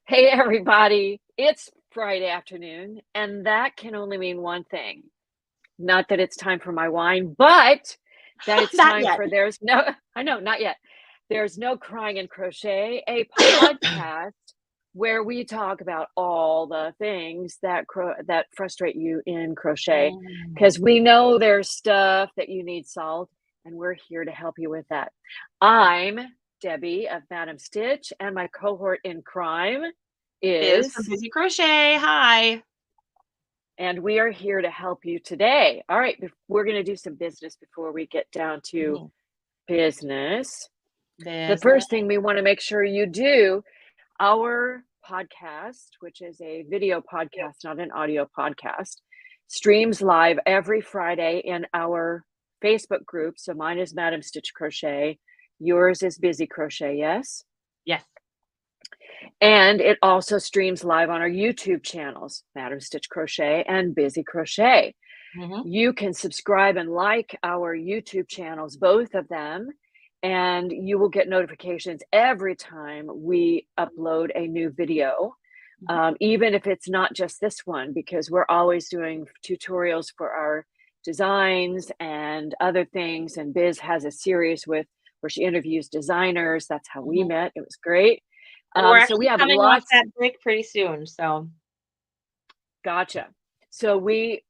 Hey, everybody. It's Friday afternoon, and that can only mean one thing. Not that it's time for my wine, but that it's Not time yet. for I know, not yet. There's no crying in crochet, a podcast where we talk about all the things that frustrate you in crochet, Mm. because we know there's stuff that you need solved, and we're here to help you with that. I'm Debbie of Madam Stitch, and my cohort in crime Biz from is, Busy Crochet. Hi. and we are here to help you today. All right, we're going to do some business before we get down to Mhm. business. The Business. first thing we want to make sure you do, our podcast, which is a video Yep. podcast, not an audio podcast, streams live every Friday in our Facebook group. So mine is Madam Stitch Crochet. Yours is Busy Crochet, yes? Yes. And it also streams live on our YouTube channels, Madam Stitch Crochet and Busy Crochet. hmm You can subscribe and like our YouTube channels, both of them, and you will get notifications every time we upload a new video, even if it's not just this one, because we're always doing tutorials for our designs and other things. And Biz has a series where she interviews designers. That's how we hmm met. It was great. And we're So we actually have coming off lots. that break pretty soon. So Gotcha. So we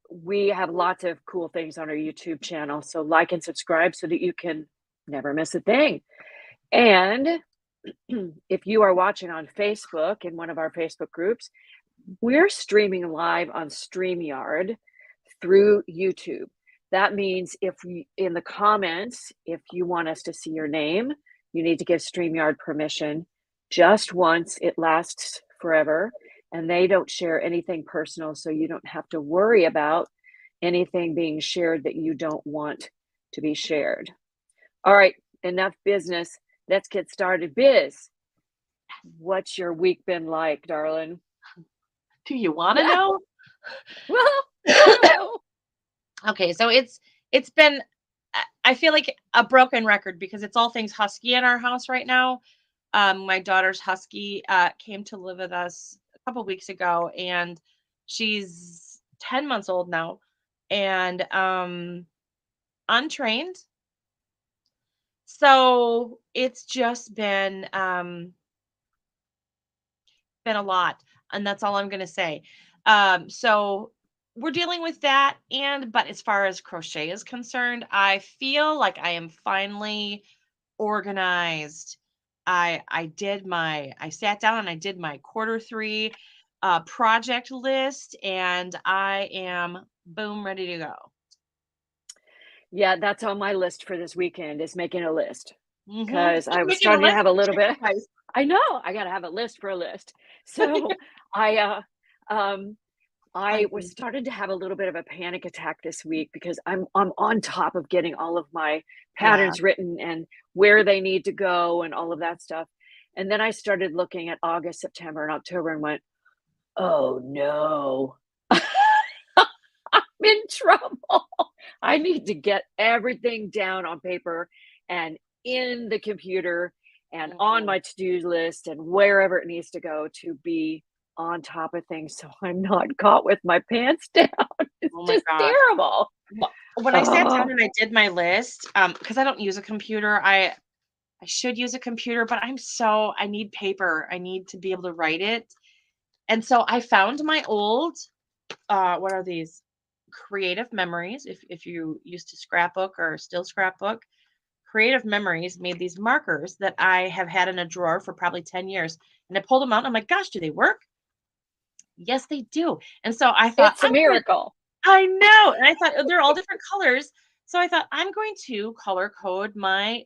have lots of cool things on our YouTube channel. So like and subscribe so that you can never miss a thing. And if you are watching on Facebook in one of our Facebook groups, we're streaming live on StreamYard through YouTube. That means in the comments, if you want us to see your name, you need to give StreamYard permission just once. It lasts forever, and they don't share anything personal, so you don't have to worry about anything being shared that you don't want to be shared. All right, enough business. Let's get started. Biz, what's your week been like, darling? do you want to know? Well, I don't know. Okay, so it's been I feel like a broken record because it's all things husky in our house right now. My daughter's husky came to live with us a couple weeks ago, and she's 10 months old now, and untrained. So it's just been a lot, and that's all I'm gonna say. So we're dealing with that, but as far as crochet is concerned, I feel like I am finally organized. I sat down and I did my quarter 3 project list, and I am boom ready to go. Yeah, that's on my list for this weekend, is making a list, because I You're was making a starting to list? have a little bit. Exercise. I know, I gotta have a list for a list. So I um I I was starting to have a little bit of a panic attack this week because I'm on top of getting all of my yeah. patterns written and where they need to go and all of that stuff. And then I started looking at August, September, and October and went, "Oh no. I'm in trouble. I need to get everything down on paper and in the computer and on Mhm. my to-do list and wherever it needs to go to be on top of things so I'm not caught with my pants down." It's Oh my just gosh. terrible. Well, when I sat down Oh, and I did my list, because I don't use a computer, I should use a computer, but I need paper. I need to be able to write it. And so I found my old, what are these? Creative Memories. If you used to scrapbook or still scrapbook, Creative Memories made these markers that I have had in a drawer for probably 10 years. And I pulled them out and I'm like, gosh, do they work? Yes, they do. And so I thought, it's a miracle. I know. And I thought they're all different colors. So I thought I'm going to color code my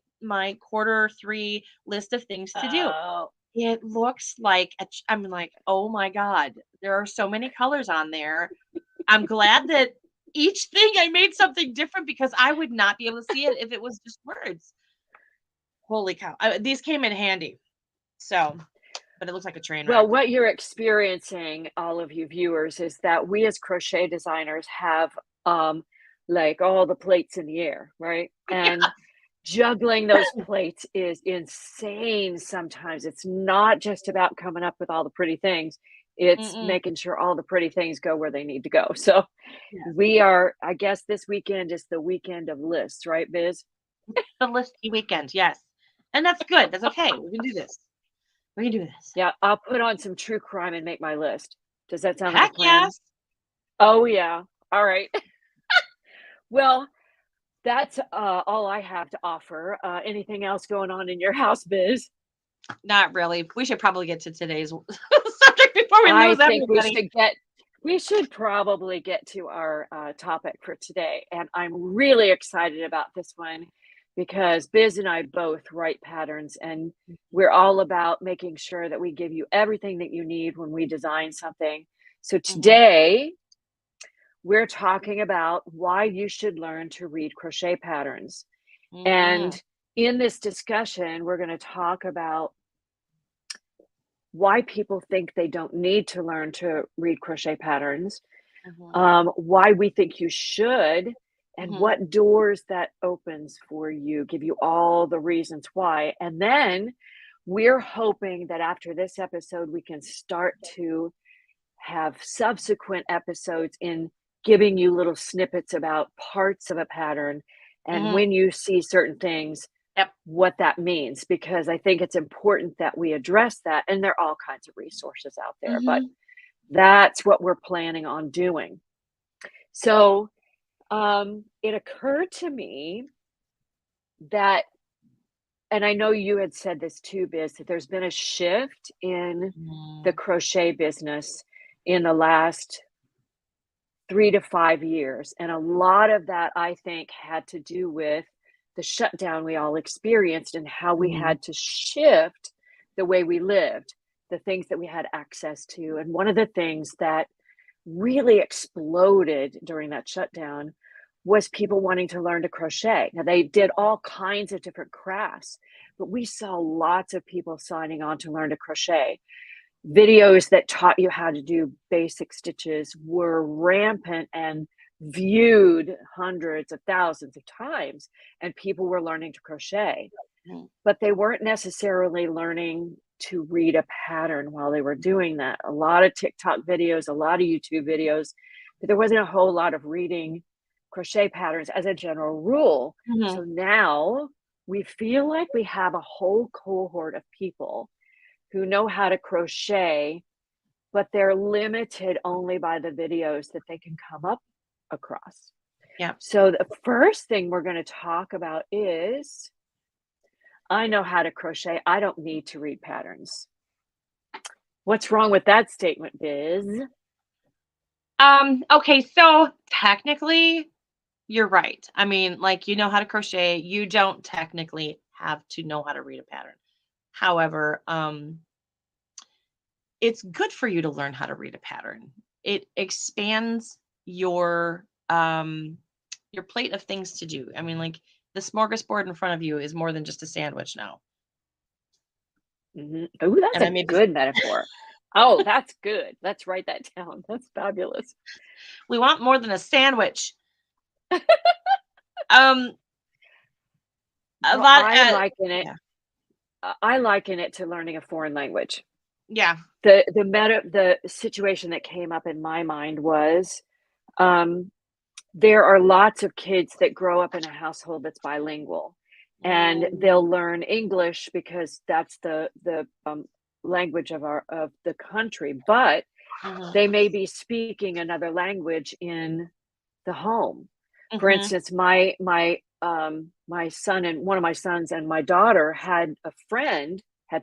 quarter 3 list of things to do. Oh, It looks like I'm like, "Oh my god, there are so many colors on there." I'm glad that each thing I made something different because I would not be able to see it if it was just words. Holy cow. These came in handy. So, but it looks like a train well, wreck. what you're experiencing, all of you viewers, is that we as crochet designers have like all the plates in the air, right? And juggling those plates is insane sometimes. It's not just about coming up with all the pretty things, it's Mm-mm. making sure all the pretty things go where they need to go. So Yes. we are, I guess this weekend is the weekend of lists, right, Biz? The listy weekend, yes. And that's good. That's okay. We can do this. We can do this. Yeah, I'll put on some true crime and make my list. Does that sound like a Heck plan? yes. Oh, yeah. All right. Well, that's all I have to offer. Anything else going on in your house, Biz? Not really. We should probably get to today's subject before we I lose think everybody. we should probably get to our topic for today. And I'm really excited about this one because Biz and I both write patterns, and we're all about making sure that we give you everything that you need when we design something. So Mhm, today we're talking about why you should learn to read crochet patterns. mhm, And in this discussion, we're going to talk about why people think they don't need to learn to read crochet patterns, mhm, why we think you should, and mhm, what doors that opens for you, give you all the reasons why. And then we're hoping that after this episode, we can start to have subsequent episodes in giving you little snippets about parts of a pattern and mhm. when you see certain things, Yep. what that means, because I think it's important that we address that. And there are all kinds of resources out there, but Mhm, that's what we're planning on doing. So it occurred to me that, and I know you had said this too, Biz, that there's been a shift in the mm, crochet business in the last 3 to 5 years, and a lot of that, I think, had to do with the shutdown we all experienced and how we mhm, had to shift the way we lived, the things that we had access to, and one of the things that really exploded during that shutdown was people wanting to learn to crochet. Now, they did all kinds of different crafts, but we saw lots of people signing on to learn to crochet. Videos that taught you how to do basic stitches were rampant and viewed hundreds of thousands of times, and people were learning to crochet, mhm. but they weren't necessarily learning to read a pattern while they were doing that. A lot of TikTok videos, a lot of YouTube videos, but there wasn't a whole lot of reading crochet patterns as a general rule. Mhm. So now we feel like we have a whole cohort of people who know how to crochet, but they're limited only by the videos that they can come up across. Yep. So the first thing we're going to talk about is I know how to crochet. I don't need to read patterns. What's wrong with that statement, Biz? Okay, so technically, you're right. I mean, like, you know how to crochet, you don't technically have to know how to read a pattern. However, it's good for you to learn how to read a pattern. It expands your plate of things to do. I mean, like, the smorgasbord in front of you is more than just a sandwich now. Oh, that's And I a made this. good metaphor. Oh, that's good. Let's write that down. That's fabulous. We want more than a sandwich. Um, a Well, lot. Yeah, I liken it to learning a foreign language. yeah. The situation that came up in my mind was um, there are lots of kids that grow up in a household that's bilingual, and Mm, they'll learn English because that's the language of the country, but mhm, they may be speaking another language in the home. For mhm, instance, my son and one of my sons and my daughter had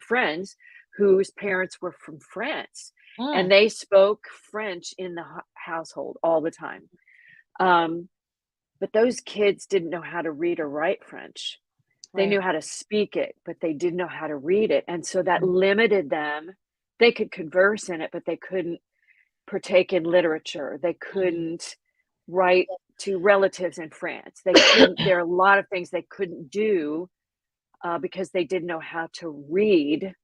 friends whose parents were from France, and mm, they spoke French in the household all the time. Um, but those kids didn't know how to read or write French. They right. knew how to speak it, but they didn't know how to read it, and so that Mhm, limited them. They could converse in it, but they couldn't partake in literature. They mhm. couldn't write to relatives in France. They couldn't There are a lot of things they couldn't do, because they didn't know how to read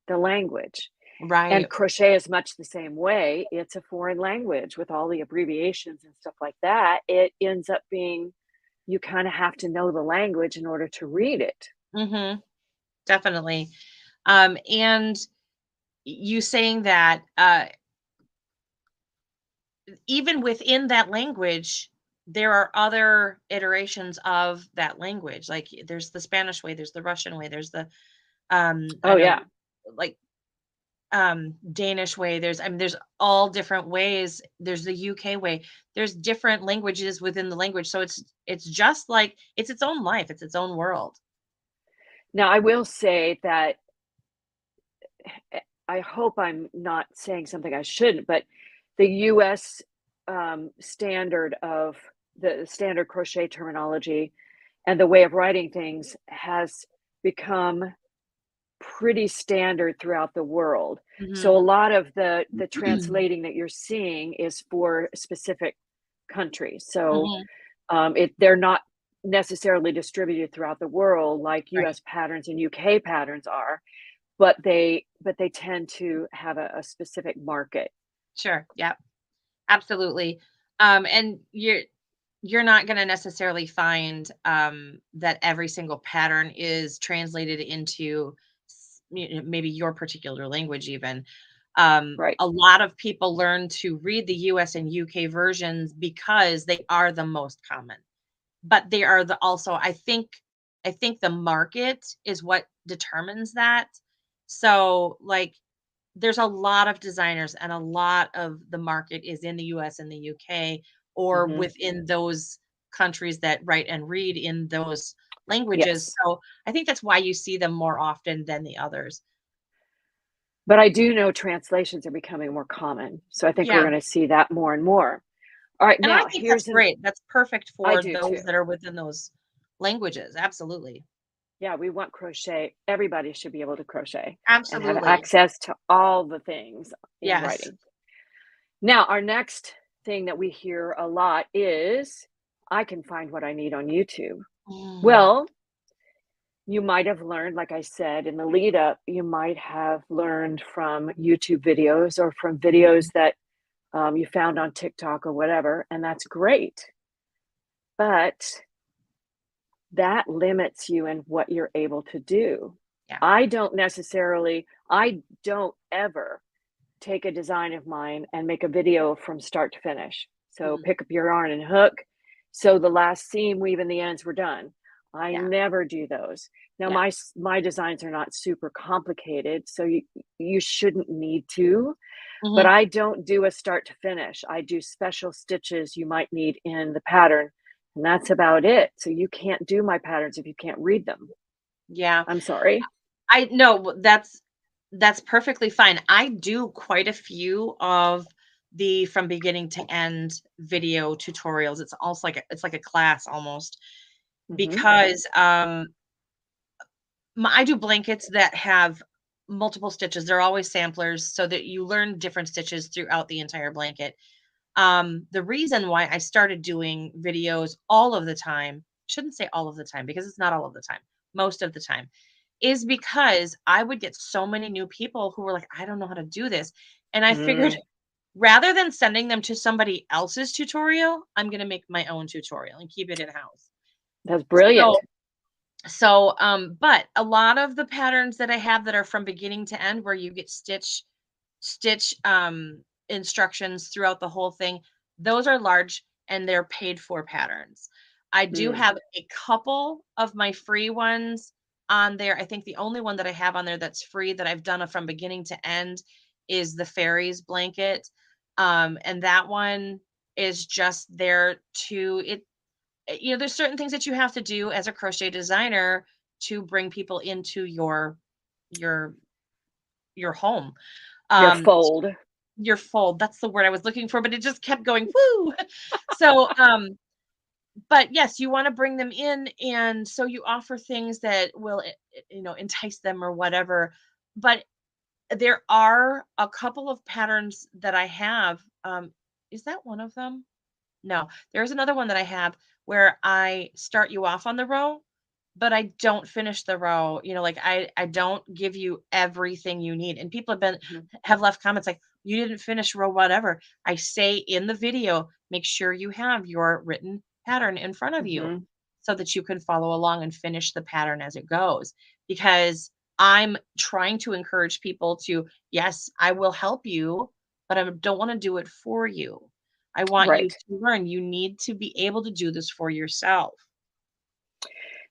the language. And Right. crochet is much the same way. It's a foreign language with all the abbreviations and stuff like that. It ends up being you kind of have to know the language in order to read it. Mhm. Definitely. And you saying that, even within that language, there are other iterations of that language. Like there's the Spanish way, there's the Russian way, there's the I Oh know yeah. like Danish way. There's all different ways. There's the UK way. There's different languages within the language. So it's just like it's its own life. It's its own world. Now I will say that I hope I'm not saying something I shouldn't, but the US standard of the standard crochet terminology and the way of writing things has become pretty standard throughout the world. So Mhm. a lot of the translating that you're seeing is for specific countries. So Mhm. they're not necessarily distributed throughout the world like Right. US patterns and UK patterns are, but they tend to have a specific market. Sure. Yeah. Absolutely. And you're not going to necessarily find that every single pattern is translated into maybe your particular language even. Right. A lot of people learn to read the US and UK versions because they are the most common, but they are the also I think the market is what determines that. So like there's a lot of designers and a lot of the market is in the US and the UK or Hmm. within those countries that write and read in those languages. Yes. So I think that's why you see them more often than the others. But I do know translations are becoming more common. So I think we're Yeah. going to see that more and more. All right. And I Now, think that's here's an great. That's perfect I for do those too. that are within those languages. Absolutely. Yeah, we want crochet. Everybody should be able to crochet and have Absolutely. access to all the things in Yes. writing. Now, our next thing that we hear a lot is I can find what I need on YouTube. Mm, Well, you might have learned, like I said in the lead up, you might have learned from YouTube videos or from videos that you found on TikTok or whatever, and that's great. But that limits you in what you're able to do. yeah. I don't ever take a design of mine and make a video from start to finish. So Mm, pick up your yarn and hook. So the last seam, weave, and the ends were done. I yeah. never do those. Now Yeah. my designs are not super complicated, so you shouldn't need to. But Hmm. I don't do a start to finish. I do special stitches you might need in the pattern, and that's about it. So you can't do my patterns if you can't read them. Yeah. I'm sorry. I know that's perfectly fine. I do quite a few of the from beginning to end video tutorials. It's almost like it's like a class almost Hmm. because I do blankets that have multiple stitches. They're always samplers so that you learn different stitches throughout the entire blanket. The reason why I started doing videos all of the time, shouldn't say all of the time because it's not all of the time, most of the time, is because I would get so many new people who were like, I don't know how to do this. And I figured Mm, rather than sending them to somebody else's tutorial, I'm going to make my own tutorial and keep it in house. that's brilliant. So, but a lot of the patterns that I have that are from beginning to end, where you get stitch instructions throughout the whole thing, those are large and they're paid for patterns. I do Mm, have a couple of my free ones on there. I think the only one that I have on there that's free that I've done a from beginning to end is the fairies blanket. And that one is just there to there's certain things that you have to do as a crochet designer to bring people into your your home. your Um, fold. your fold, that's the word I was looking for, but it just kept going, "Woo!" So, but yes, you wanna bring them in, and so you offer things that will, entice them or whatever. But there are a couple of patterns that I have, is that one of them? No, there's another one that I have where I start you off on the row, but I don't finish the row. Like I don't give you everything you need. And people Mhm, have left comments like, you didn't finish row whatever. I say in the video, make sure you have your written pattern in front of you. mhm. so that you can follow along and finish the pattern as it goes. Because I'm trying to encourage people to, yes, I will help you, but I don't want to do it for you. I want you Right. to learn. You need to be able to do this for yourself.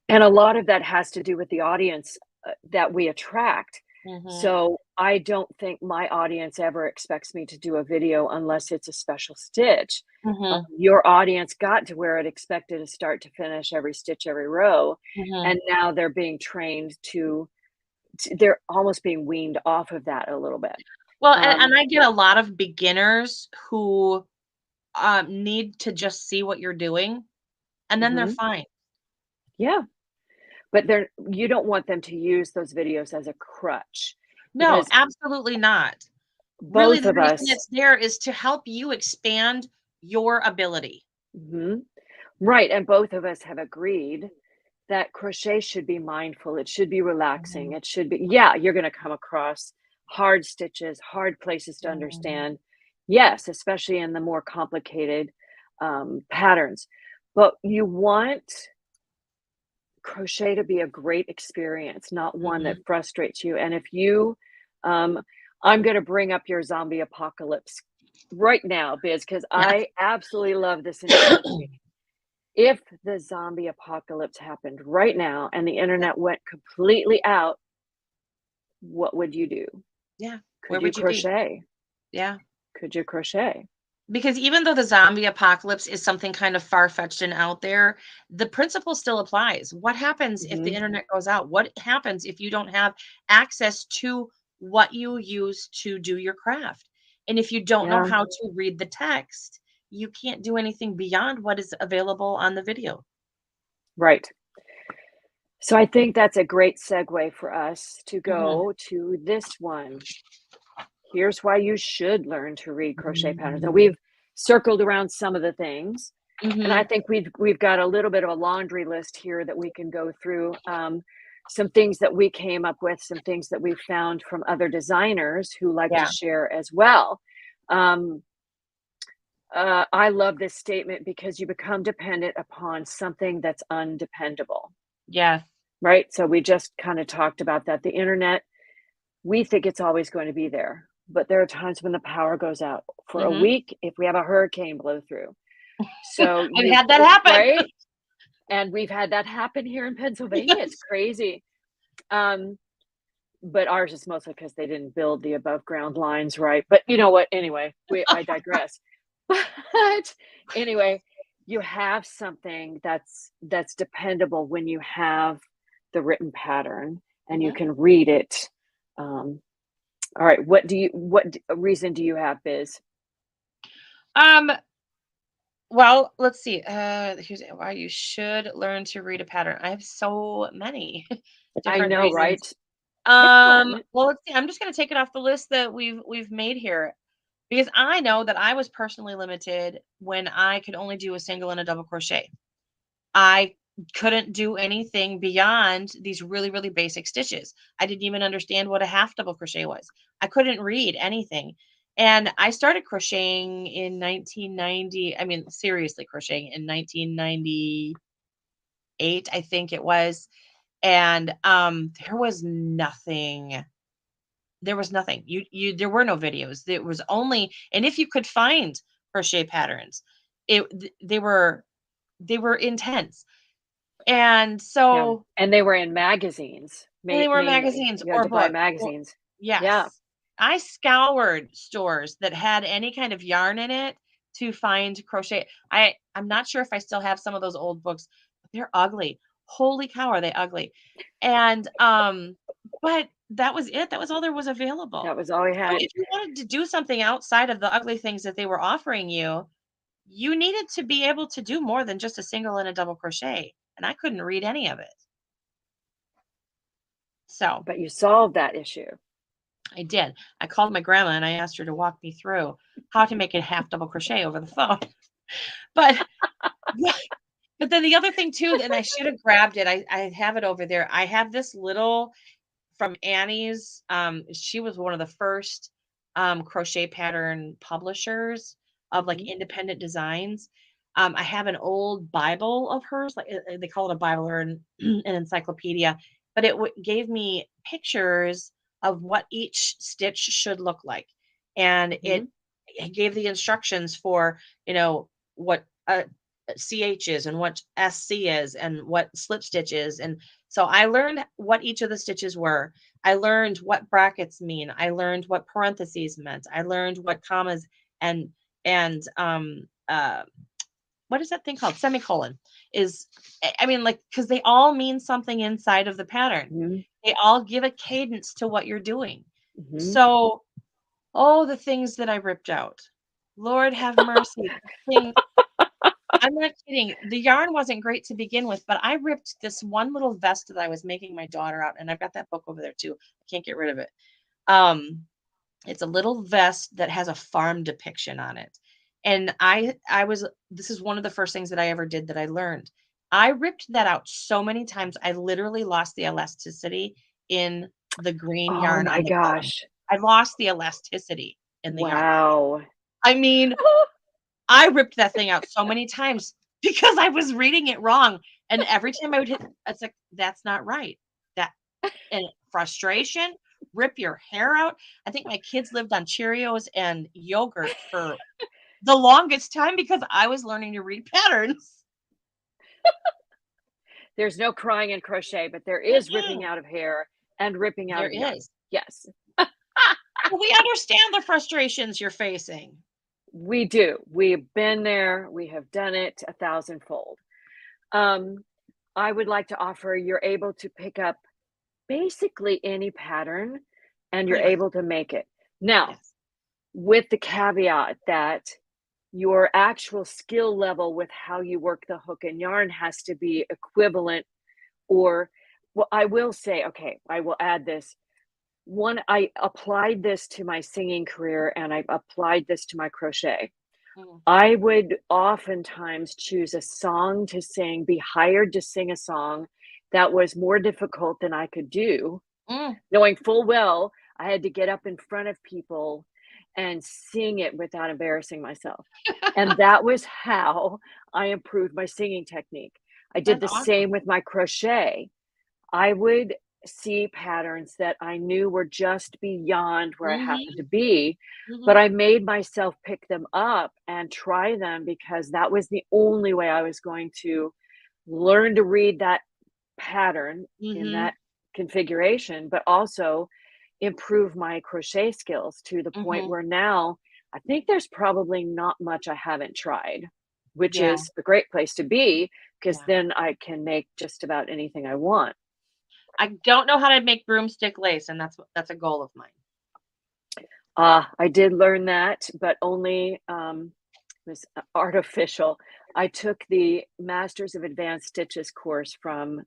And a lot of that has to do with the audience, that we attract. Mhm. So, I don't think my audience ever expects me to do a video unless it's a special stitch. Mhm. Your audience got to where it expected to start to finish every stitch, every row, Mhm. and now they're being trained they're almost being weaned off of that a little bit. Well, and Um I get a lot of beginners who, need to just see what you're doing, and then they're Mhm. fine. Yeah, but you don't want them to use those videos as a crutch No, because absolutely not. Really, both the of reason us. it's there is to help you expand your ability. Mhm. Right, and both of us have agreed that crochet should be mindful, it should be relaxing, Mhm. it should be, yeah, you're gonna come across hard stitches, hard places to Mhm. understand. Yes, especially in the more complicated, patterns, but you want crochet to be a great experience, not one that Mhm. frustrates you, and if you, um I'm gonna bring up your zombie apocalypse right now, Biz, because Yes. I absolutely love this analogy. If the zombie apocalypse happened right now and the Yeah. internet went completely out, what would you do? Yeah. Where Could you would you be? crochet? Yeah. Could you crochet? Because even though the zombie apocalypse is something kind of far-fetched and out there, the principle still applies. What happens if the Mhm. internet goes out? What happens if you don't have access to what you use to do your craft? And if you don't know Yeah, how to read the text, you can't do anything beyond what is available on the video. right. So I think that's a great segue for us to Mhm. go to this one. Here's why you should learn to read crochet patterns. And Mhm. we've circled around some of the things, and I Mhm. think we've got a little bit of a laundry list here that we can go through. Some things that we came up with, some things that we found from other designers who like to Yeah. share as well. Um, I love this statement because you become dependent upon something that's undependable, Yes. right? So we just kind of talked about that. The internet, we think it's always going to be there, but there are times when the power goes out for a Mhm. week if we have a hurricane blow through. So I've you had that happen. right? And we've had that happen here in Pennsylvania, it's Yes. crazy. Um, but ours is mostly because they didn't build the above ground lines right, but you know what? Anyway, I digress. But anyway, you have something that's dependable when you have the written pattern and you Mhm. can read it. Um, all right, reason do you have, Biz? Um, well, let's see. Here's why you should learn to read a pattern. I have so many I different know, reasons. right? Pick Well, let's see. I'm just going to take it off the list that we've made here because I know that I was personally limited when I could only do a single and a double crochet. I couldn't do anything beyond these really, really basic stitches. I didn't even understand what a half double crochet was. I couldn't read anything. And I started crocheting in 1990. I mean, seriously, crocheting in 1998, I think it was. And there was nothing. There were no videos. There was only, and if you could find crochet patterns, they were intense. And Yeah, so and they were in magazines, and they were mainly. magazines You had or to buy books or magazines. Yeah, yes. I scoured stores that had any kind of yarn in it to find crochet. I'm not sure if I still have some of those old books, but they're ugly. Holy cow, are they ugly. And, but that was it. That was all there was that available. was all we So had. if you wanted to do something outside of the ugly things that they were offering you, you needed to be able to do more than just a single and a double crochet, and I couldn't read any of it. So But you solved that issue. I did. I called my grandma and I asked her to walk me through how to make a half double crochet over the phone. But yeah, but then the other thing too, and I should have grabbed it. I have it over there. I have this little from Annie's. She was one of the first crochet pattern publishers of like Mhm. independent designs. I have an old Bible of hers, like they call it a Bible or an encyclopedia, but gave me pictures of what each stitch should look like, and Mhm. it gave the instructions for what CH is and what SC is and what slip stitch is, and so I learned what each of the stitches were. I learned what brackets mean. I learned what parentheses meant. I learned what commas and what is that thing called? Semicolon is, I mean, like, because they all mean something inside of the pattern. Mhm. They all give a cadence to what you're doing. Mhm. So, oh, the things that I ripped out. Lord have mercy. I'm not kidding. The yarn wasn't great to begin with, but I ripped this one little vest that I was making my daughter out, and I've got that book over there too. I can't get rid of it. Um, it's a little vest that has a farm depiction on it. And I was this is one of the first things that I ever did that I learned. I ripped that out so many times, I literally lost the elasticity in the green Oh yarn my on the bottom. gosh. I lost the elasticity in the yarn. Wow. I mean, I ripped that thing out so many times because I was reading it wrong. And every time I would hit, it's like, that's not right. That and frustration, rip your hair out. I think my kids lived on Cheerios and yogurt for the longest time because I was learning to read patterns. There's no crying in crochet, but there is ripping Mm-mm, out of hair and ripping out there of yarn. is. Yes, But we understand the frustrations you're facing. we do. We've been there. We have done it a thousandfold. Um, I would like to offer you're able to pick up basically any pattern and you're Pretty much. able to make it. Now, Yes. with the caveat that your actual skill level with how you work the hook and yarn has to be equivalent or well, I will say, okay, I will add this. One, I applied this to my singing career and I applied this to my crochet. Mm, I would oftentimes choose a song to sing, be hired to sing a song that was more difficult than I could do, mm. knowing full well I had to get up in front of people and sing it without embarrassing myself. And that was how I improved my singing technique. I did That's the awesome. same with my crochet. I would see patterns that I knew were just beyond where I happened Hmm. to be, but Hmm. I made myself pick them up and try them because that was the only way I was going to learn to read that pattern in Hmm. that configuration, but also improve my crochet skills to the point Hmm. where now I think there's probably not much I haven't tried, which Yeah. is a great place to be because Yeah. then I can make just about anything I want. I don't know how to make broomstick lace, and that's a goal of mine. I did learn that, but only it was artificial. I took the Masters of Advanced Stitches course from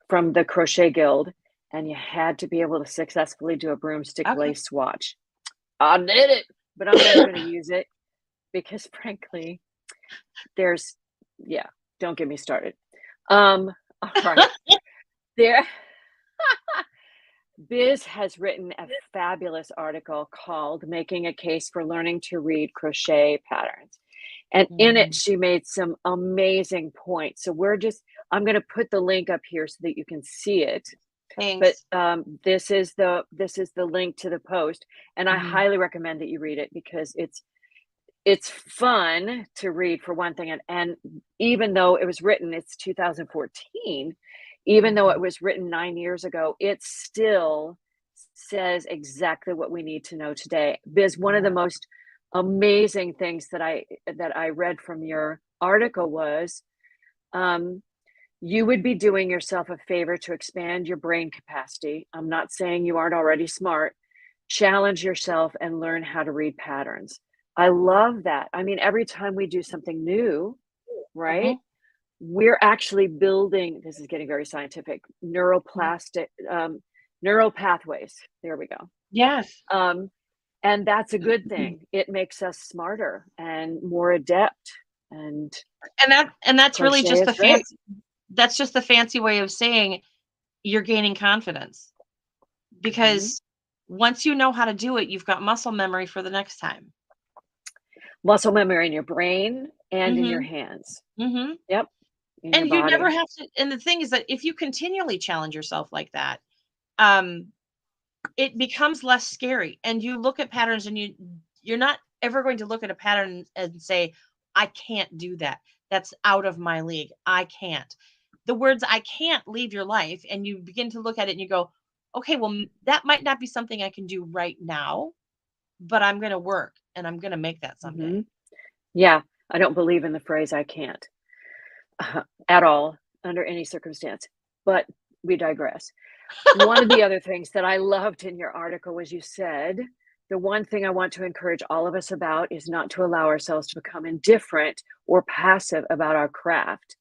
the Crochet Guild, and you had to be able to successfully do a broomstick Okay. lace swatch. I did it, but I'm never going to use it because, frankly, there's yeah. Don't get me started. All right, there. Biz has written a fabulous article called Making a Case for Learning to Read Crochet Patterns. And in it, Mhm. she made some amazing points. So I'm going to put the link up here so that you can see it. But Thanks. this is the link to the post, and I Mhm. highly recommend that you read it because it's fun to read for one thing, and even though it was written, it's 2014, even though Mhm. it was written 9 years ago, it still says exactly what we need to know today. Because one of the Yeah. most amazing things that I read from your article was, um, you would be doing yourself a favor to expand your brain capacity. I'm not saying you aren't already smart. Challenge yourself and learn how to read patterns. I love that. I mean, every time we do something new, right? Mhm. We're actually building, this is getting very scientific, Mhm. neural pathways. There we go. Yes. Um, and that's a good thing. It makes us smarter and more adept. And And that's really crochet just is great. that's just the fancy way of saying you're gaining confidence, Mhm. because once you know how to do it, you've got muscle memory for the next time. muscle memory in your brain and in your Mhm. hands. Mhm. Yep, in your And you never body. have to, and the thing is that if you continually challenge yourself like that, um, it becomes less scary, and you look at patterns, and you're not ever going to look at a pattern and say, "I can't do that. That's out of my league. I can't." The words "I can't" leave your life, and you begin to look at it and you go, "Okay, well, that might not be something I can do right now, but I'm gonna work and I'm gonna make that someday." Mhm. Yeah, I don't believe in the phrase "I can't" at all, under any circumstance, but we digress. One of the other things that I loved in your article was you said, "The one thing I want to encourage all of us about is not to allow ourselves to become indifferent or passive about our craft.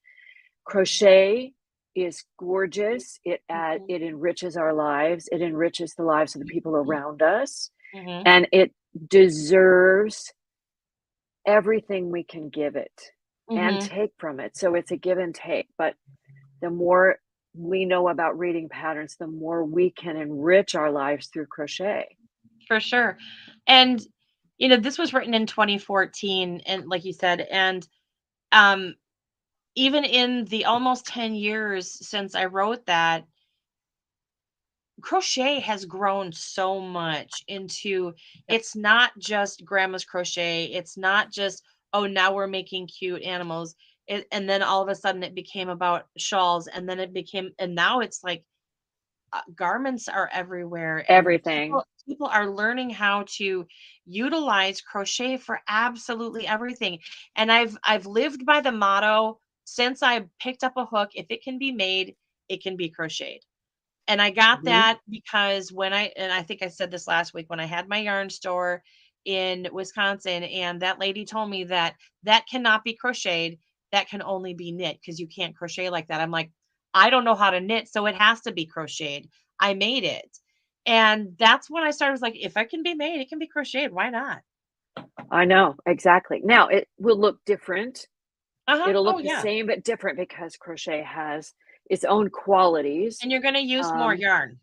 Mhm, Crochet is gorgeous. mhm, It enriches our lives. It enriches the lives of the people around us, mhm, and it deserves everything we can give it and mhm. take from it. So it's a give and take, but the more we know about reading patterns, the more we can enrich our lives through crochet. For sure. And, this was written in 2014, and like you said, and, um, even in the almost 10 years since I wrote that, crochet has grown so much into, Yep. it's not just grandma's crochet, it's not just, oh, now we're making cute animals. And then all of a sudden it became about shawls, and then it became, and now it's like, garments are everywhere, and Everything. people are learning how to utilize crochet for absolutely everything. And I've lived by the motto since I picked up a hook: if it can be made, it can be crocheted. And I got Mhm. that because and I think I said this last week, when I had my yarn store in Wisconsin, and that lady told me that that cannot be crocheted, that can only be knit, because you can't crochet like that. I'm like, I don't know how to knit, so it has to be crocheted. I made it. And that's when I started, was like, if it can be made, it can be crocheted. Why not? I know, exactly. Now it will look different. Uh-huh. It'll Oh look the yeah. same but different because crochet has its own qualities. And you're gonna use more Um, yarn.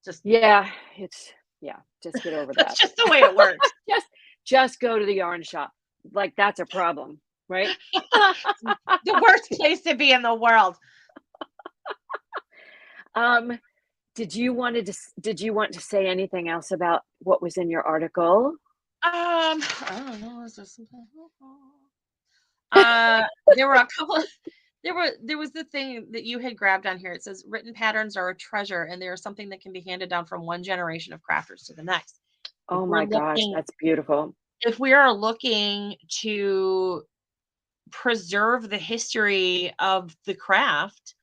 Just yeah, it's yeah, just get over that's that. just the way it works. Just just go to the yarn shop. Like that's a problem, right? The worst place to be in the world. Um, did you want to say anything else about what was in your article? I don't know. Is there something? There were a couple. There was the thing that you had grabbed on here. It says written patterns are a treasure, and they are something that can be handed down from one generation of crafters to the next. If Oh we're my gosh, looking, that's beautiful. if we are looking to preserve the history of the craft,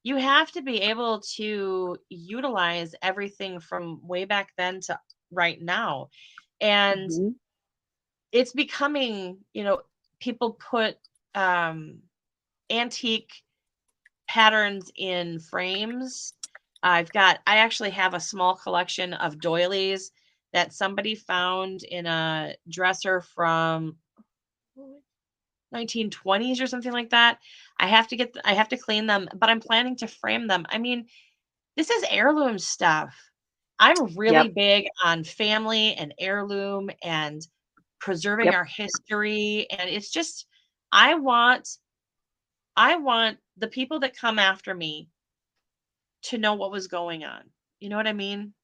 you have to be able to utilize everything from way back then to right now. And Mhm. it's becoming, people put um antique patterns in frames. I actually have a small collection of doilies that somebody found in a dresser from 1920s or something like that. I have to clean them, but I'm planning to frame them. I mean, this is heirloom stuff. I'm really Yep, big on family and heirloom and preserving yep. our history, and it's just, I want I want the people that come after me to know what was going on. You know what I mean?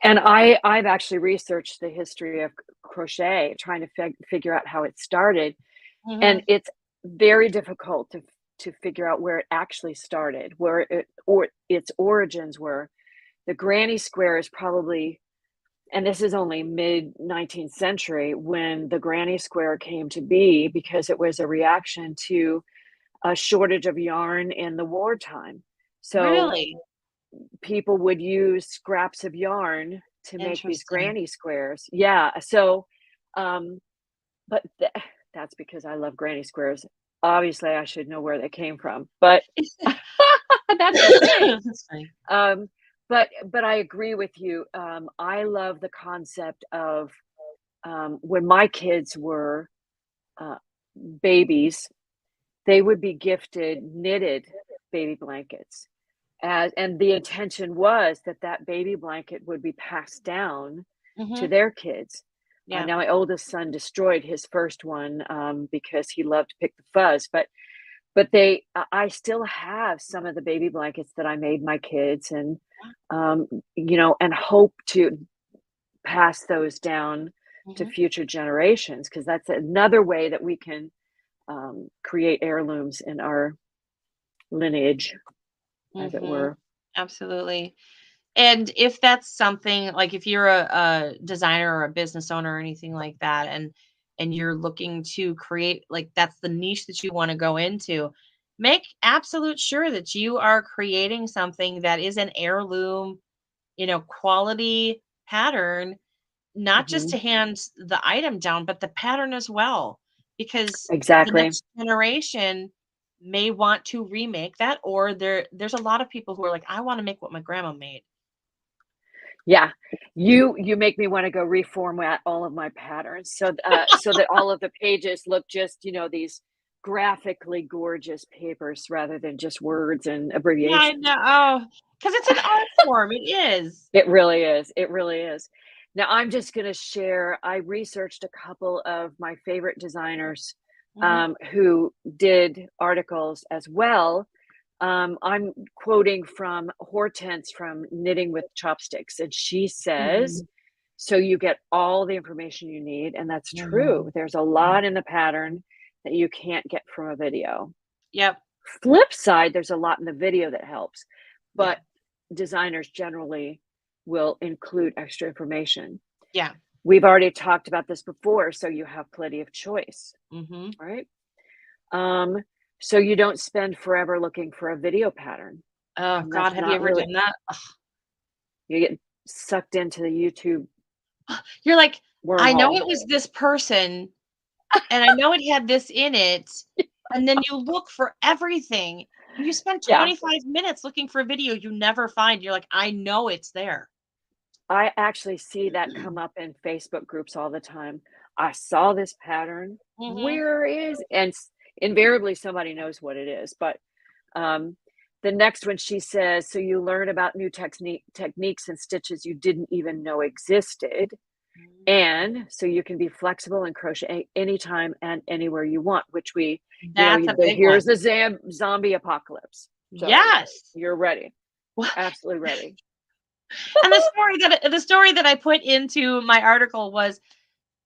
And I've actually researched the history of crochet, trying to figure out how it started, and Mhm. it's very difficult to figure out where it actually started, where it or its origins were. The granny square is probably, and this is only mid 19th century when the granny square came to be because it was a reaction to a shortage of yarn in the wartime. So Really? people would use scraps of yarn to make these Interesting. granny squares. Yeah. So, um, but that's because I love granny squares. Obviously, I should know where they came from, but that's the thing. That's funny. Um, but I agree with you. I love the concept of when my kids were uh, babies, they would be gifted knitted baby blankets. And the intention was that that baby blanket would be passed down to Mhm. their kids. Yeah. Now my oldest son destroyed his first one, because he loved to pick the fuzz, but I still have some of the baby blankets that I made my kids, and, um, and hope to pass those down to Mhm. future generations, because that's another way that we can, create heirlooms in our lineage, as it Mhm. were. Absolutely. And if that's something like if you're a designer or a business owner or anything like that, and you're looking to create like that's the niche that you want to go into, make absolute sure that you are creating something that is an heirloom, quality pattern, not just Mhm. to hand the item down, but the pattern as well, because the Exactly. next generation may want to remake that, or there's a lot of people who are like, I want to make what my grandma made. Yeah. You make me wanna go reformat all of my patterns so that all of the pages look just, these graphically gorgeous papers rather than just words and Yeah, I abbreviations. know. Oh, because it's an art form. It is. It really is, it really is. Now I'm just gonna share, I researched a couple of my favorite designers, Mhm, who did articles as well. I'm quoting from Hortense from Knitting with Chopsticks, and she says, mhm, "So you get all the information you need," and that's true. mhm, There's a mhm. lot in the pattern that you can't get from a video. Yep. Flip side, there's a lot in the video that helps, Yeah. but designers generally will include extra information. Yeah. We've already talked about this before, so you have plenty of choice, Mhm. right? Um, so you don't spend forever looking for a video pattern, Oh and God, that's have you not ever really, done that? you get sucked into the YouTube You're like, I know wormhole. it was this person, and I know it had this in it, and then you look for everything, and you spend Yeah, 25 minutes looking for a video you never find. You're like, I know it's there. I actually see that come up in Facebook groups all the time. I saw this pattern. Mhm. Where is, and invariably somebody knows what it is. But um, the next one, she says, so you learn about new techniques and stitches you didn't even know existed. And so you can be flexible and crochet anytime and anywhere you want, which That's a big here's one. the zombie apocalypse. So Yes. you're ready, Well, absolutely ready. and the story that I put into my article was,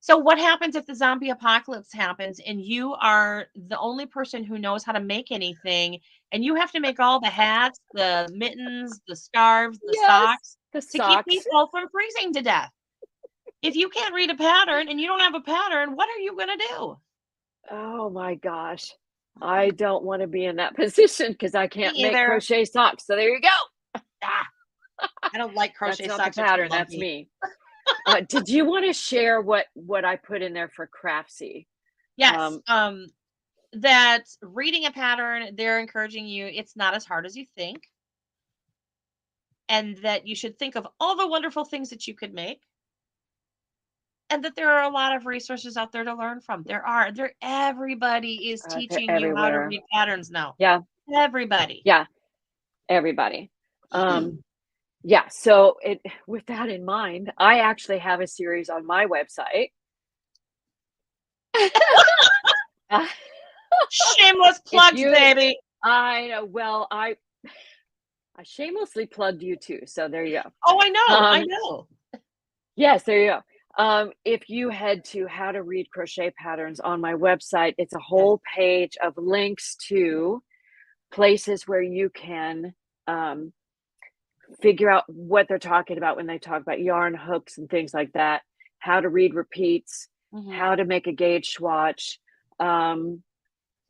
so what happens if the zombie apocalypse happens and you are the only person who knows how to make anything, and you have to make all the hats, the mittens, the scarves, the Yes, socks the to keep socks. people from freezing to death? If you can't read a pattern and you don't have a pattern, what are you gonna do? Oh my gosh. I don't want to be in that position because I Me can't make either. crochet socks. So there you go. Ah, I don't like That's crochet not the socks, they're too pattern. That's lumpy. me. Did you want to share what I put in there for Craftsy? Yes, Um, that reading a pattern, they're encouraging you, it's not as hard as you think, and that you should think of all the wonderful things that you could make, and that there are a lot of resources out there to learn from. Everybody is they're teaching you how to everywhere. read patterns now. Yeah, Everybody. yeah, everybody. Um, yeah. So with that in mind, I actually have a series on my website. Uh, Shameless if plugs, you, baby. I know. Well, I shamelessly plugged you too. So there you Oh, I go. know, I know. Yes, there you go. If you head to how to read crochet patterns on my website, it's a Yes. whole page of links to places where you can um, figure out what they're talking about when they talk about yarn hooks and things like that, how to read repeats, Mhm. how to make a gauge swatch, um,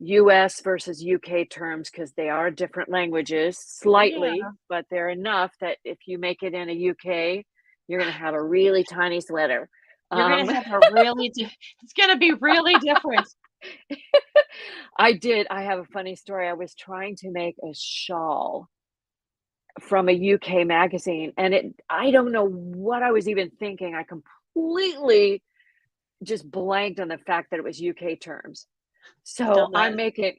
US versus UK terms, because they are different languages Yeah. slightly, but they're enough that if you make it in a UK, you're going to have a really tiny sweater. You're gonna Um, have a really it's gonna be really different. I have a funny story. I was trying to make a shawl from a UK magazine, and I don't know what I was even thinking. I completely just blanked on the fact that it was UK terms. So Still I'm does. making,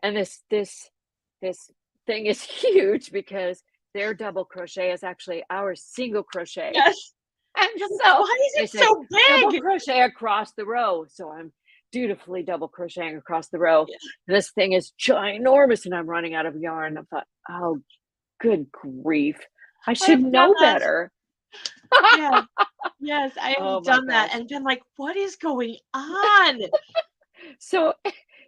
and this thing is huge because their double crochet is actually our single crochet. Yes. And so Why is it it says so double big? crochet across the row. So I'm dutifully double crocheting across the row. This thing is ginormous and I'm running out of yarn. I thought, oh, good grief. I should I've done know that. better. Yes, yes, I Oh have my done that gosh. and been like, "What is going on?" So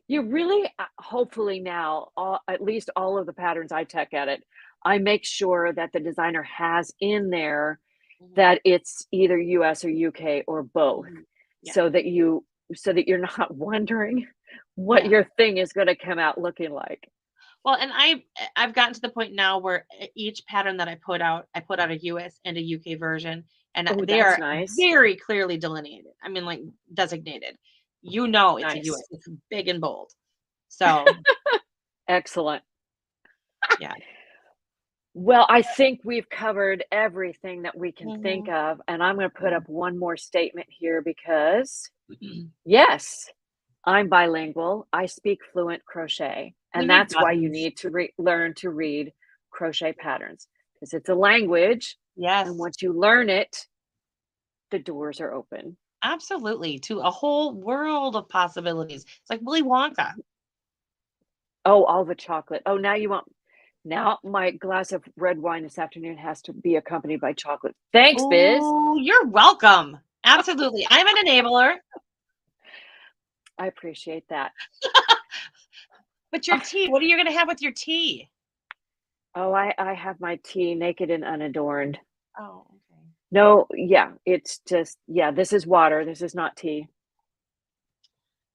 you really, hopefully now, at least all of the patterns I check at it, I make sure that the designer has in there Mhm, that it's either US or UK or both, mhm. Yeah, so that you so that you're not wondering what yeah. your thing is gonna come out looking like. Well, and I've gotten to the point now where each pattern that I put out a US and a UK version, and Oh, they that's are nice. very clearly delineated. I mean, like, designated. You know it's a US. Nice. It's big and bold. So, Excellent. yeah. Well, I think we've covered everything that we can think Mhm. of, and I'm gonna put Yeah. up one more statement here because, yes, I'm bilingual. I speak fluent crochet, Give and me that's why you buttons. need to learn to read crochet patterns because it's a language, and Yes, once you learn it, the doors are open. absolutely, to a whole world of possibilities. It's like Willy Wonka. Oh, all the chocolate. Oh, now my glass of red wine this afternoon has to be accompanied by chocolate. Thanks, Biz. Oh, you're welcome. Absolutely. I'm an enabler, I appreciate that. but your tea, what are you gonna have with your tea? Oh, I have my tea naked and unadorned. Oh, okay. No, yeah, it's just yeah, this is water, this is not tea,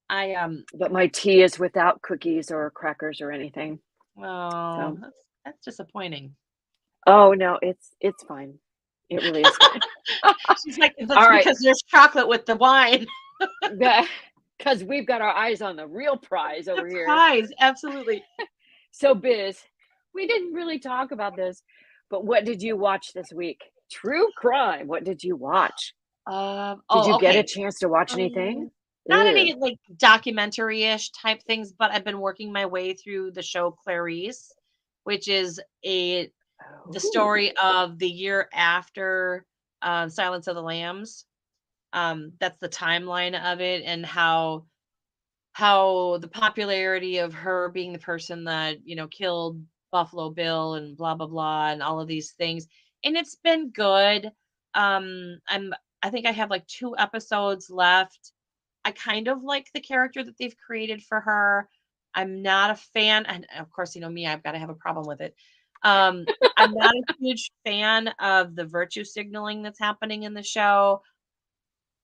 I, but my tea is without cookies or crackers or anything. oh, So, that's disappointing. oh, no, it's fine. It really is fine. She's like, "That's All right, because there's chocolate with the wine." because we've got our eyes on the real prize The over here. prize, absolutely. So, Biz, we didn't really talk about this, but what did you watch this week? True crime, what did you watch? Did you Oh, get a okay. chance to watch anything? Um, Not Ugh. any, like, documentary-ish type things, but I've been working my way through the show Clarice, which is the story Oh, of the year after, Silence of the Lambs. That's the timeline of it and how the popularity of her being the person that, killed Buffalo Bill and blah blah blah and all of these things. And it's been good. I think I have like 2 episodes left. I kind of like the character that they've created for her. I'm not a fan, and of course, you know me, I've got to have a problem with it. Um, I'm not a huge fan of the virtue signaling that's happening in the show.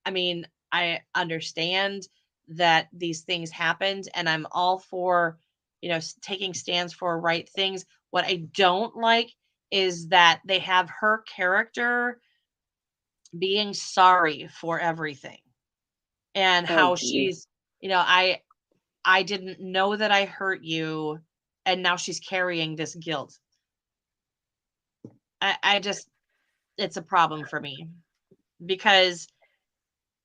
I mean, I understand that these things happened, and I'm all for, taking stands for right things. What I don't like is that they have her character being sorry for everything and oh, how gee. she's, I didn't know that I hurt you, and now she's carrying this guilt. I just, it's a problem for me because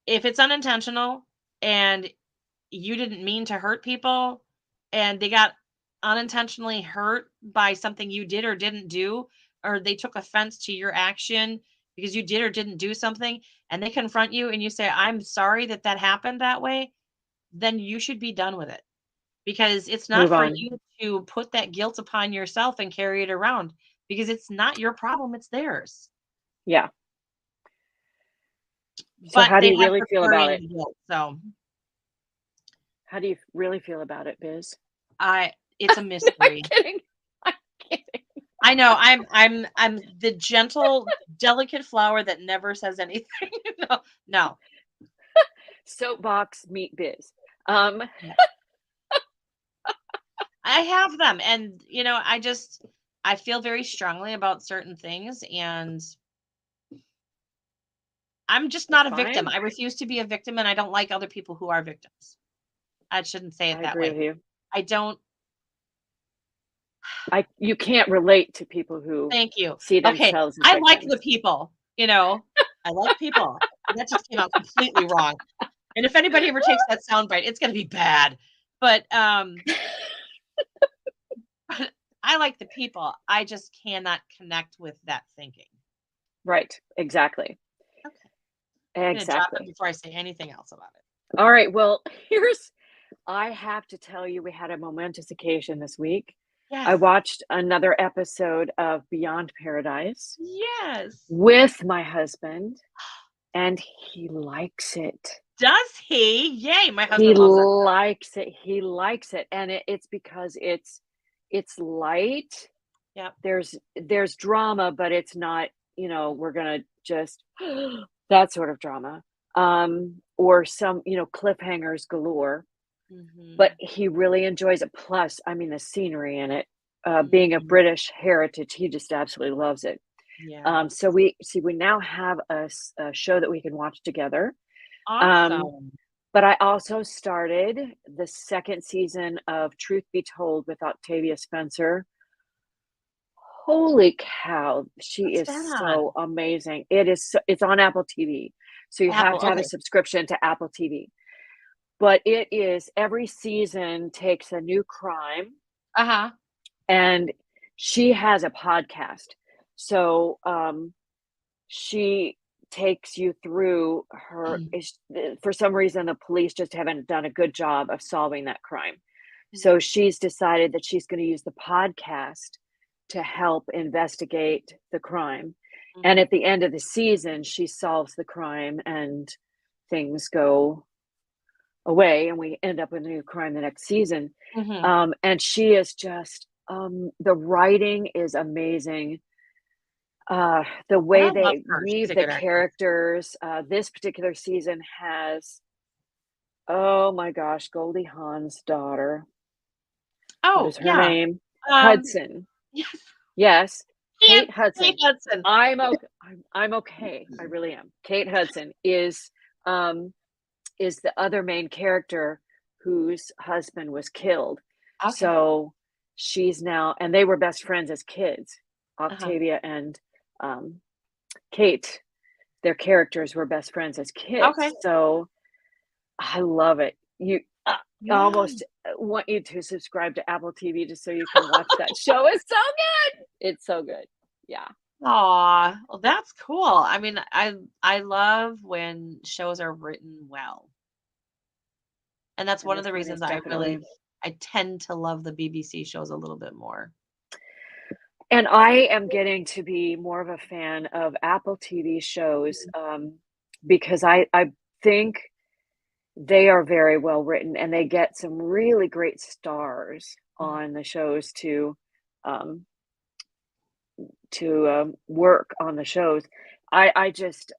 if it's unintentional and you didn't mean to hurt people and they got unintentionally hurt by something you did or didn't do, or they took offense to your action because you did or didn't do something, and they confront you and you say, I'm sorry that that happened that way, then you should be done with it because it's not Move for on. you to put that guilt upon yourself and carry it around because it's not your problem, it's theirs. Yeah. So But how do they you have really her feel about carrying it? the guilt. So How do you really feel about it, Biz? it's a I'm mystery. kidding. I'm kidding. I know, I'm the gentle, delicate flower that never says anything. No, no. Soapbox meet Biz. Um, Yeah. I have them, and, I feel very strongly about certain things, and I'm just that's not a victim. fine. I refuse to be a victim, and I don't like other people who are victims. I shouldn't say it I that agree way. with you. I don't You can't relate to people who Thank you. see Okay, themselves as I like the victims. people, you know? I like people. That just came out completely wrong, and if anybody ever takes that soundbite, it's gonna be bad, but, I like the people. I just cannot connect with that thinking. Right, exactly. I'm gonna drop it Exactly. before I say anything else about it. All right, well, I have to tell you, we had a momentous occasion this week. I Yes. watched another episode of Beyond Paradise Yes. with my husband, and he likes it. Does he? Yay, my He husband loves that. likes it. He likes it, and it's because it's light. Yep. There's drama, but it's not, we're gonna just that sort of drama. Or some, cliffhangers galore. But Mhm. he really enjoys it. Plus, I mean, the scenery in it, being of Mhm. British heritage, he just absolutely loves it. So Yes. we now have a show that we can watch together. Um, Awesome. but I also started the second season of Truth Be Told with Octavia Spencer. Holy cow, she What's is that so on? amazing. It's on Apple TV. So you have Apple, to have a okay. subscription to Apple TV. But it is every season takes a new crime, Uh-huh. and she has a podcast. So she takes you through for some reason the police just haven't done a good job of solving that crime. So Mhm. she's decided that she's going to use the podcast to help investigate the crime. And Mhm. at the end of the season, she solves the crime and things go away, and we end up with a new crime the next season. Mhm. And she is just, the writing is amazing. The And way I love they her. She's weave a the good actress. characters. This particular season has, oh my gosh, Goldie Hawn's daughter. What Oh, is her yeah. name? Um, Hudson. yes, Yes, yes, Kate Kate Hudson. Hudson. I'm okay. I really am. Kate Hudson um is the other main character whose husband was killed. Okay. So she's now, and they were best friends as kids. Uh-huh. Octavia and um, Kate, their characters were best friends as Okay. kids. So I love it. I Yeah. almost want you to subscribe to Apple TV just so you can watch that show. It's so good. It's so good. Yeah. Aw, well, that's cool. I mean, I love when shows are written well. And that's And one of this the one reasons is definitely. I tend to love the BBC shows a little bit more. And I am getting to be more of a fan of Apple TV shows, Mhm. because I think they are very well written, and they get some really great stars Mhm. on the shows um, to work on the shows. I just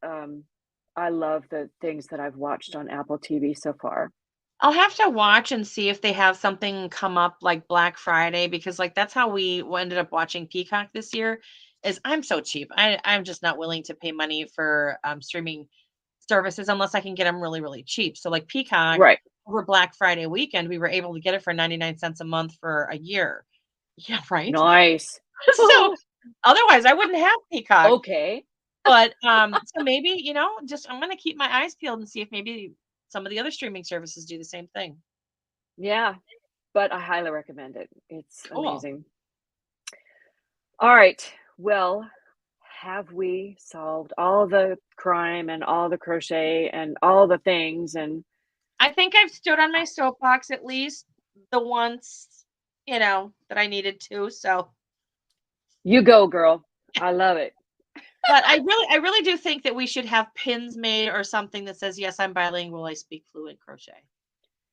I love the things that I've watched on Apple TV so far. I'll have to watch and see if they have something come up like Black Friday because like that's how we ended up watching Peacock this year is I'm so cheap. I'm just not willing to pay money for streaming services unless I can get them really, really cheap. So like Peacock Right. over Black Friday weekend, we were able to get it for 99 cents a month for a year. Yeah, right. Nice. So otherwise I wouldn't have Peacock. Okay. But so maybe, just I'm gonna keep my eyes peeled and see if maybe some of the other streaming services do the same thing. Yeah, but I highly recommend it. It's Cool. amazing. All right. Well, have we solved all the crime and all the crochet and all the things? And I think I've stood on my soapbox at least the once, that I needed to. So, you go, girl. I love it. but I really do think that we should have pins made or something that says, "Yes, I'm bilingual. I speak fluent crochet,"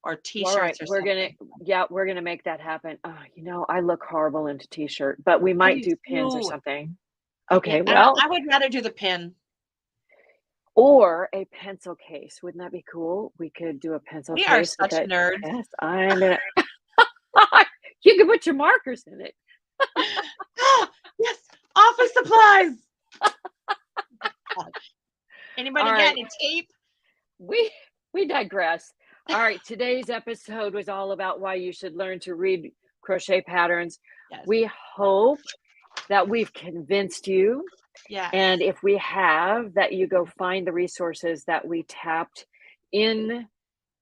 or Well, all right, T-shirts or something. we're gonna make that happen. Oh, I look horrible into t-shirt, but we I might do do pins or too. something. Yeah, Okay, I, well, I would rather do the pin. or a pencil case. Wouldn't that be cool? We could do a pencil We are case with such that. nerds. Yes, I'm gonna. You can put your markers in it. Yes, office supplies. God. All Anybody got right, any tape? we we digress. All right, today's episode was all about why you should learn to read crochet patterns. Yes. We hope that we've convinced you. And Yes. if we have, that you go find the resources that we tapped in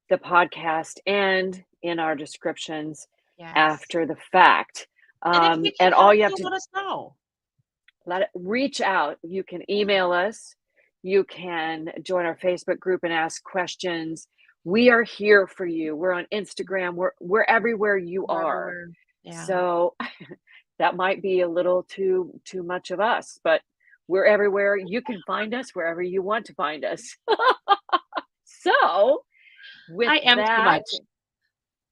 the podcast and in our descriptions Yes. after the fact. And if we can And all help you have you, to let us know. reach out. You can email us. You can join our Facebook group and ask questions. We are here for you. We're on Instagram. We're everywhere you We're are. everywhere. Yeah. So that might be a little too much of us, but we're everywhere. You can find us wherever you want to find us. So with I am too that,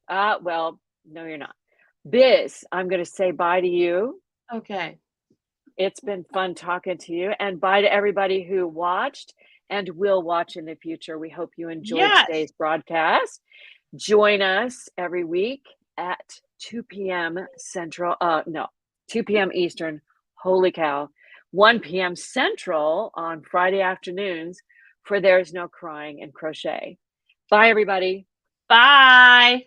much. well, no, you're not. Biz, I'm going to say bye to you. Okay. It's been fun talking to you, and bye to everybody who watched and will watch in the future. We hope you enjoyed Yes. today's broadcast. Join us every week at 2 p.m. Central, no, 2 p.m. Eastern. Holy cow. 1 p.m. Central on Friday afternoons for There's No Crying in Crochet. Bye, everybody. Bye.